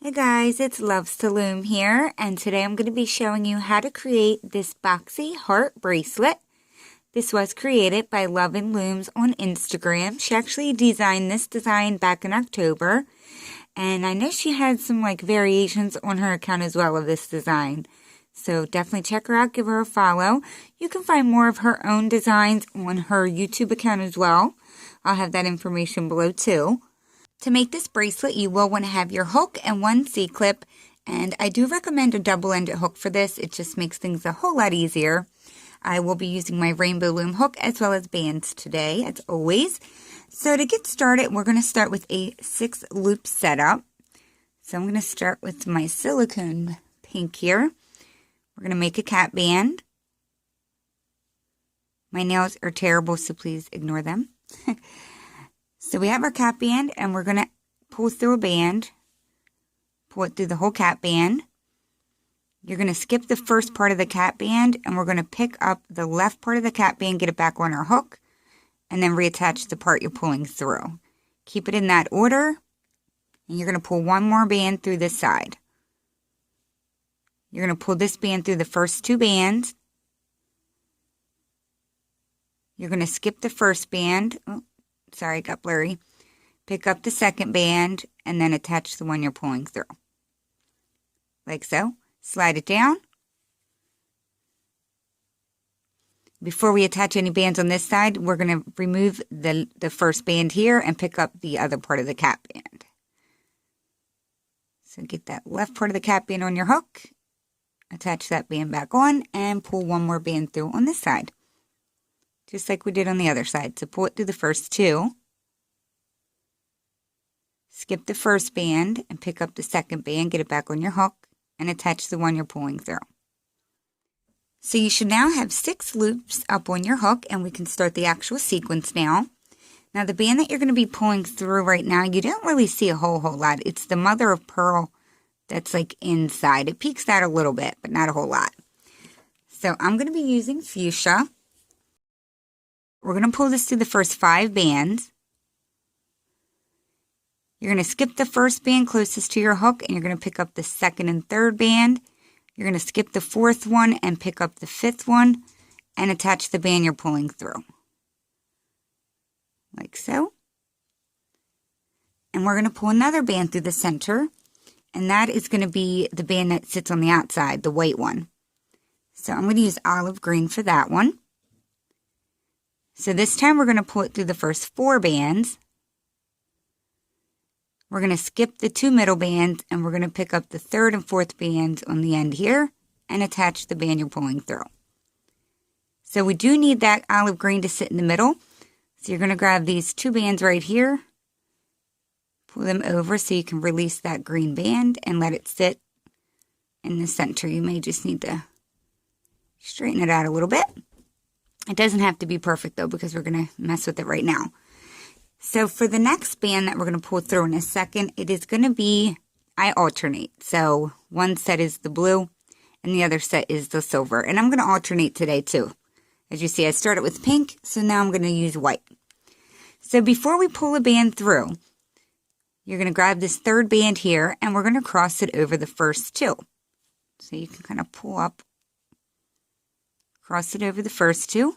Hey guys, it's Loves to Loom here, and today I'm going to be showing you how to create this Boxie heart bracelet. This was created by Lovin' Looms on Instagram. She actually designed this design back in October, and I know she had some variations on her account as well of this design. So definitely check her out, give her a follow. You can find more of her own designs on her YouTube account as well. I'll have that information below too. To make this bracelet, you will want to have your hook and one C-clip, and I do recommend a double-ended hook for this. It just makes things a whole lot easier. I will be using my rainbow loom hook as well as bands today, as always. So to get started, we're going to start with a 6-loop setup. So I'm going to start with my silicone pink here. We're going to make a cap band. My nails are terrible, so please ignore them. So we have our cap band, and we're going to pull through a band, pull it through the whole cap band. You're going to skip the first part of the cap band, and we're going to pick up the left part of the cap band, get it back on our hook, and then reattach the part you're pulling through. Keep it in that order, and you're going to pull one more band through this side. You're going to pull this band through the first 2 bands. You're going to skip the first band. Oh, sorry, it got blurry. Pick up the second band and then attach the one you're pulling through. Like so. Slide it down. Before we attach any bands on this side, we're going to remove the first band here and pick up the other part of the cap band. So get that left part of the cap band on your hook. Attach that band back on and pull one more band through on this side. Just like we did on the other side. So pull it through the first 2. Skip the first band and pick up the second band, get it back on your hook, and attach the one you're pulling through. So you should now have 6 loops up on your hook, and we can start the actual sequence now. Now the band that you're going to be pulling through right now, you don't really see a whole lot. It's the mother of pearl that's inside. It peeks out a little bit, but not a whole lot. So I'm going to be using fuchsia. We're going to pull this through the first 5 bands. You're going to skip the first band closest to your hook, and you're going to pick up the second and third band. You're going to skip the 4th one and pick up the 5th one and attach the band you're pulling through. Like so. And we're going to pull another band through the center, and that is going to be the band that sits on the outside, the white one. So I'm going to use olive green for that one. So this time we're going to pull it through the first 4 bands. We're going to skip the 2 middle bands, and we're going to pick up the 3rd and 4th bands on the end here and attach the band you're pulling through. So we do need that olive green to sit in the middle. So you're going to grab these 2 bands right here, pull them over so you can release that green band and let it sit in the center. You may just need to straighten it out a little bit. It doesn't have to be perfect though, because we're going to mess with it right now. So for the next band that we're going to pull through in a second, it is going to be, I alternate. So one set is the blue and the other set is the silver. And I'm going to alternate today too. As you see, I started with pink, so now I'm going to use white. So before we pull a band through, you're going to grab this 3rd band here, and we're going to cross it over the first 2. So you can kind of pull up, cross it over the first 2.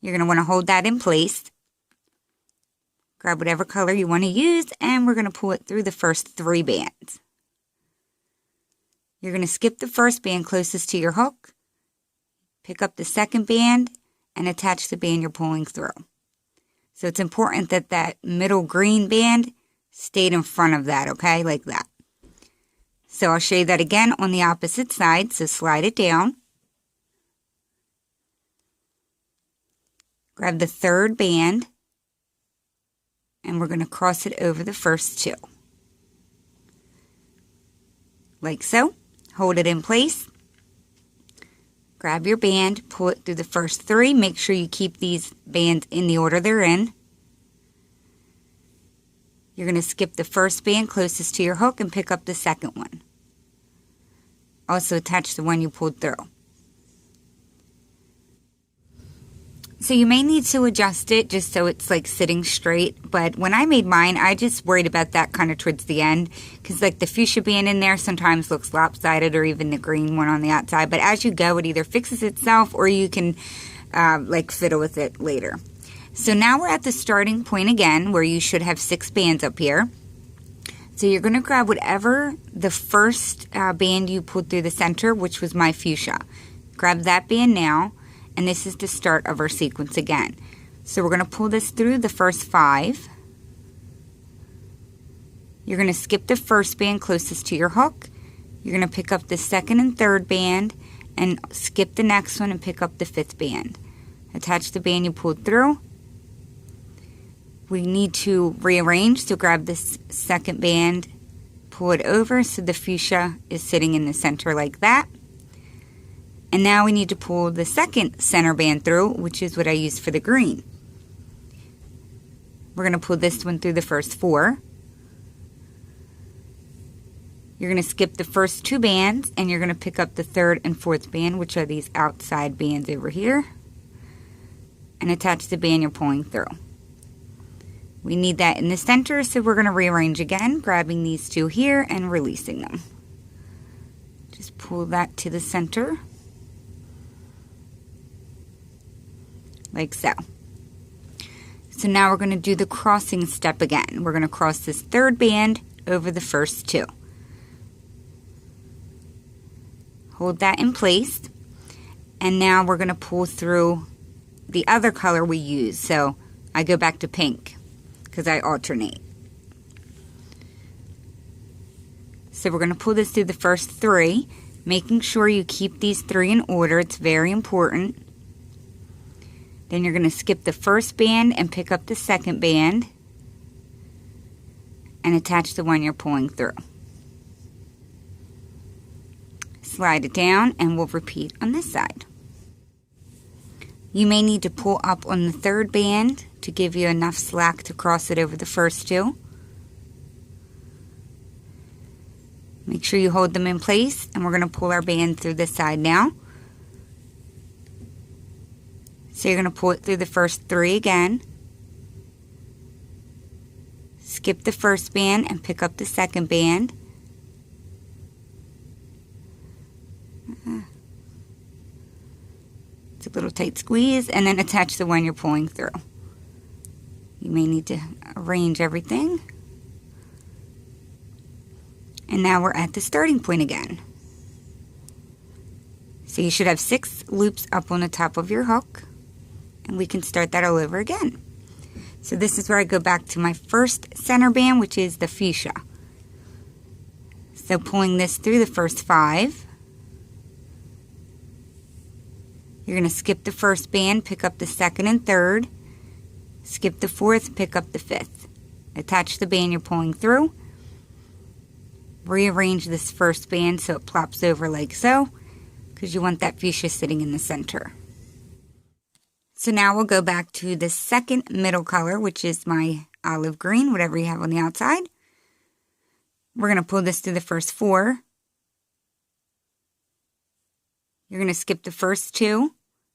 You're going to want to hold that in place. Grab whatever color you want to use, and we're going to pull it through the first 3 bands. You're going to skip the first band closest to your hook, pick up the second band, and attach the band you're pulling through. So it's important that that middle green band stayed in front of that, okay? Like that. So I'll show you that again on the opposite side, so slide it down. Grab the 3rd band, and we're going to cross it over the first 2. Like so. Hold it in place. Grab your band, pull it through the first 3. Make sure you keep these bands in the order they're in. You're going to skip the first band closest to your hook and pick up the second one. Also attach the one you pulled through. So you may need to adjust it just so it's like sitting straight, but when I made mine, I just worried about that kind of towards the end, because like the fuchsia band in there sometimes looks lopsided, or even the green one on the outside, but as you go, it either fixes itself or you can like fiddle with it later. So now we're at the starting point again, where you should have 6 bands up here. So you're going to grab whatever the first band you pulled through the center, which was my fuchsia. Grab that band now, and this is the start of our sequence again. So we're going to pull this through the first 5. You're going to skip the first band closest to your hook. You're going to pick up the second and third band and skip the next one and pick up the 5th band. Attach the band you pulled through. We need to rearrange, so grab this second band, pull it over so the fuchsia is sitting in the center like that. And now we need to pull the second center band through, which is what I used for the green. We're going to pull this one through the first 4. You're going to skip the first 2 bands, and you're going to pick up the 3rd and 4th band, which are these outside bands over here, and attach the band you're pulling through. We need that in the center, so we're going to rearrange again, grabbing these 2 here and releasing them. Just pull that to the center, like so. So now we're going to do the crossing step again. We're going to cross this 3rd band over the first 2. Hold that in place, and now we're going to pull through the other color we use. So I go back to pink, because I alternate. So we're going to pull this through the first 3, making sure you keep these 3 in order. It's very important. Then you're going to skip the first band and pick up the second band and attach the one you're pulling through. Slide it down, and we'll repeat on this side. You may need to pull up on the 3rd band to give you enough slack to cross it over the first 2. Make sure you hold them in place, and we're going to pull our band through this side now. So you're going to pull it through the first 3 again. Skip the first band and pick up the second band. It's a little tight squeeze, and then attach the one you're pulling through. You may need to arrange everything. And now we're at the starting point again. So you should have 6 loops up on the top of your hook, and we can start that all over again. So this is where I go back to my first center band, which is the fuchsia. So pulling this through the first 5. You're going to skip the first band, pick up the second and third, skip the 4th, pick up the 5th. Attach the band you're pulling through. Rearrange this first band so it plops over like so, because you want that fuchsia sitting in the center. So now we'll go back to the second middle color, which is my olive green, whatever you have on the outside. We're going to pull this through the first 4. You're going to skip the first 2.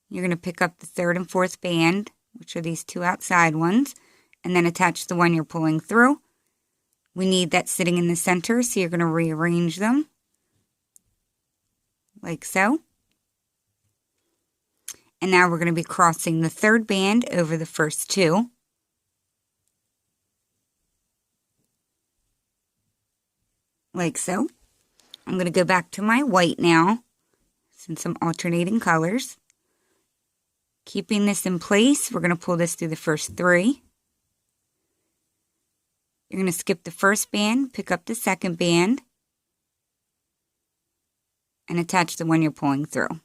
You're going to pick up the 3rd and 4th band, which are these 2 outside ones, and then attach the one you're pulling through. We need that sitting in the center, so you're going to rearrange them like so. And now we're going to be crossing the 3rd band over the first 2. Like so. I'm going to go back to my white now, since I'm alternating colors. Keeping this in place, we're going to pull this through the first 3. You're going to skip the first band, pick up the second band, and attach the one you're pulling through.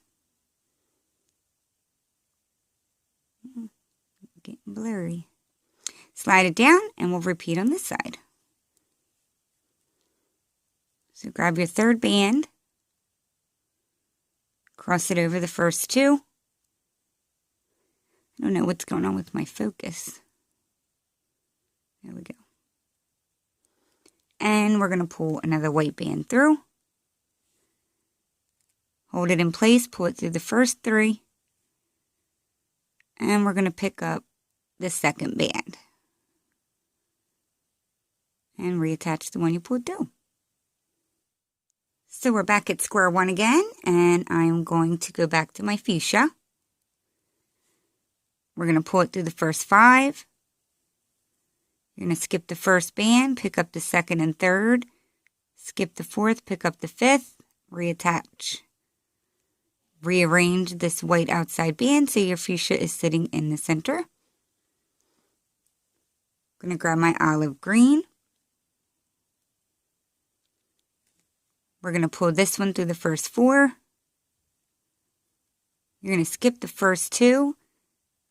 Getting blurry. Slide it down, and we'll repeat on this side. So grab your 3rd band, cross it over the first 2. I don't know what's going on with my focus. There we go. And we're going to pull another white band through. Hold it in place, pull it through the first 3. And we're going to pick up the second band and reattach the one you pulled through. So we're back at square one again, and I'm going to go back to my fuchsia. We're going to pull it through the first 5. You're going to skip the first band, pick up the second and third, skip the fourth, pick up the fifth, reattach. Rearrange this white outside band so your fuchsia is sitting in the center. I'm going to grab my olive green. We're going to pull this one through the first 4. You're going to skip the first 2,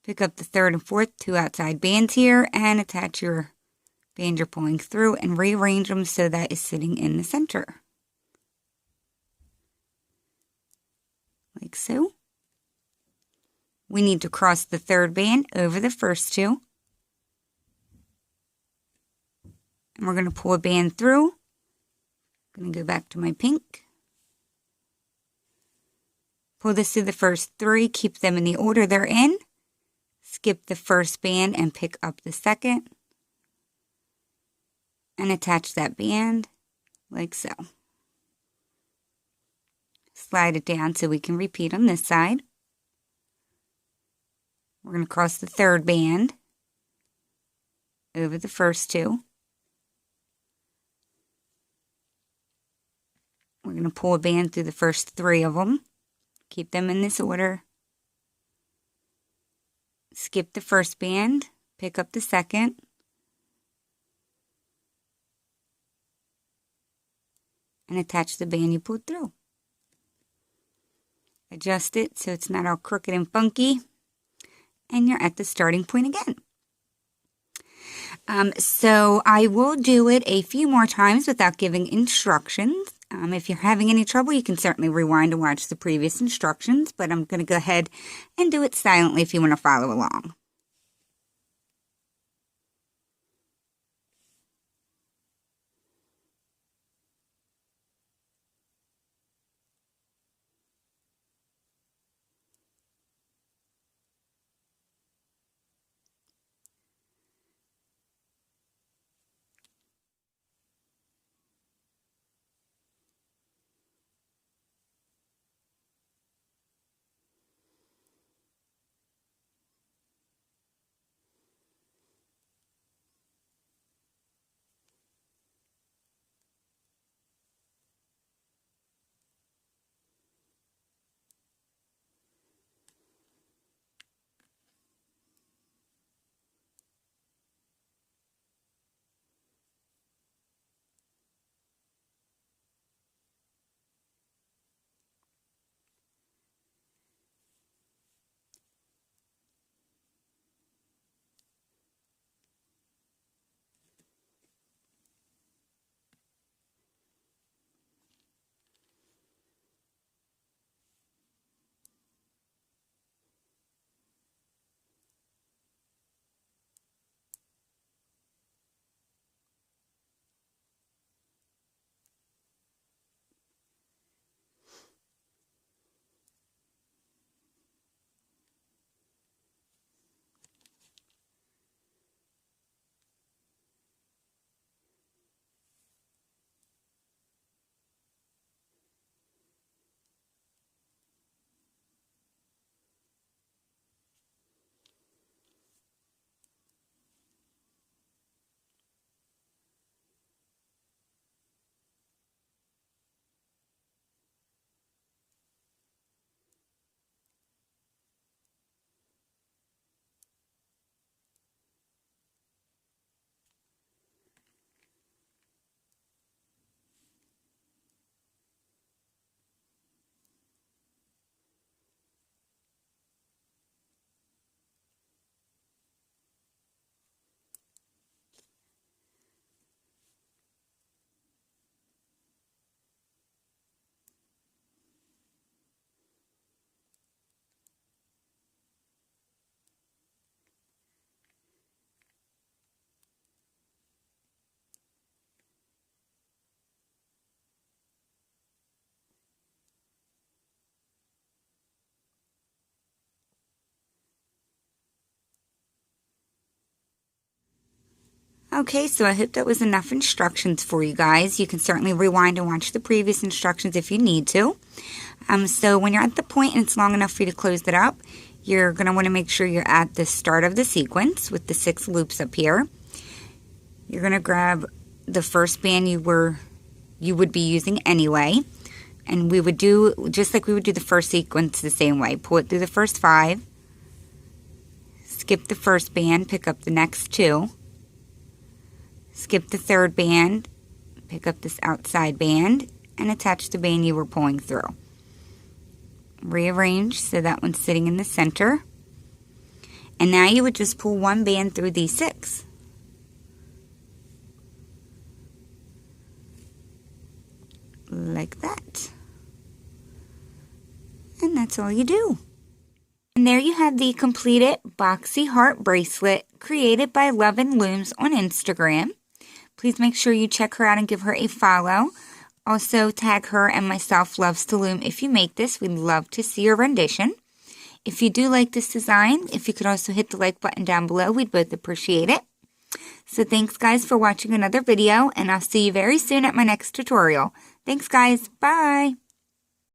pick up the third and fourth 2 outside bands here, and attach your band you're pulling through and rearrange them so that is sitting in the center. Like so. We need to cross the third band over the first 2. And we're going to pull a band through. I'm going to go back to my pink. Pull this through the first 3, keep them in the order they're in. Skip the first band and pick up the second. And attach that band like so. Slide it down so we can repeat on this side. We're going to cross the third band over the first 2. We're going to pull a band through the first 3 of them. Keep them in this order. Skip the first band, pick up the second. And attach the band you pulled through. Adjust it so it's not all crooked and funky. And you're at the starting point again. So I will do it a few more times without giving instructions. If you're having any trouble, you can certainly rewind and watch the previous instructions, but I'm going to go ahead and do it silently if you want to follow along. Okay, so I hope that was enough instructions for you guys. You can certainly rewind and watch the previous instructions if you need to. So when you're at the point and it's long enough for you to close it up, you're going to want to make sure you're at the start of the sequence with the 6 loops up here. You're going to grab the first band you would be using anyway, and we would do just like we would do the first sequence the same way. Pull it through the first 5, skip the first band, pick up the next 2, skip the third band, pick up this outside band, and attach the band you were pulling through. Rearrange so that one's sitting in the center. And now you would just pull one band through these 6. Like that. And that's all you do. And there you have the completed Boxie heart bracelet created by Lovin' Looms on Instagram. Please make sure you check her out and give her a follow. Also tag her and myself, Loves to Loom, if you make this. We'd love to see your rendition. If you do like this design, if you could also hit the like button down below, we'd both appreciate it. So thanks guys for watching another video, and I'll see you very soon at my next tutorial. Thanks guys, bye!